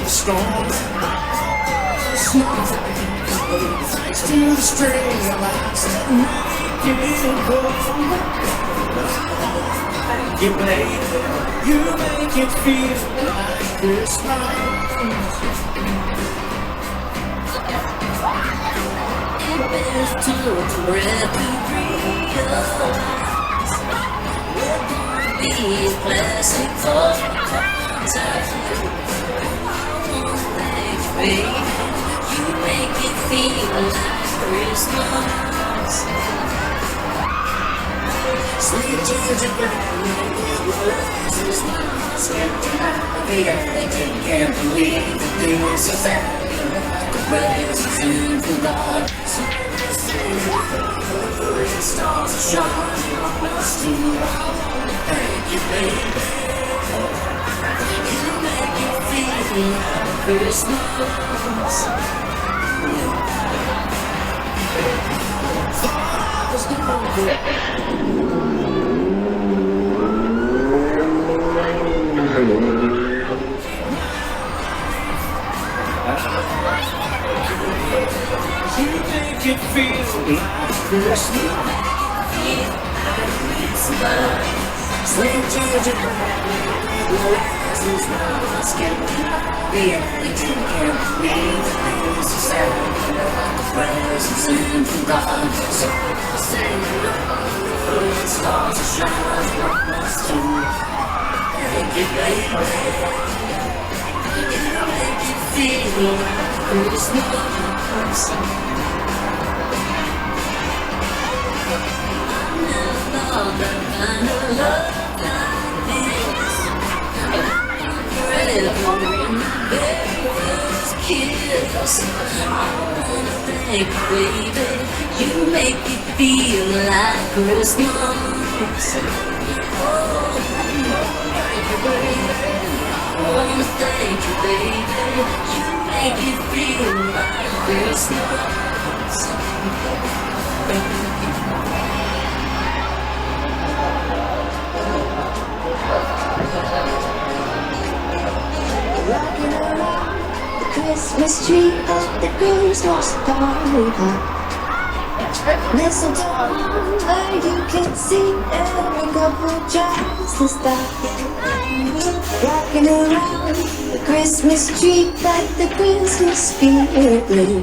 Strong, thanks to the string of lights that make it go. Thank you, baby, you make it feel like Christmas. It bears to breath to realize we're gonna be a classic for contact. Baby, you make it feel like Christmas. Sweet gingerbread, Christmas, the earth can't believe that this is happening. The presents in the dark, so the stars are shining on us too. Thank you, baby. You make it feel like Christmas. Was the moment. You make it feel like Christmas. Sweet gingerbread, glasses, not scared. The only thing can't believe that this is happening. Like the presents in the dark, so the same the stars are shining on us too. Thank you, baby. You make it feel like Christmas. That kind of love like this. Forever in my very first kiss. I wanna thank you, baby. You make it feel like Christmas. Oh, thank you, baby. I wanna thank you, baby. You make it feel like Christmas. Rocking around the Christmas tree at the Christmas party. Mistletoe where you can see every couple tries to stop. Rocking around the Christmas tree like the Christmas spirit blue.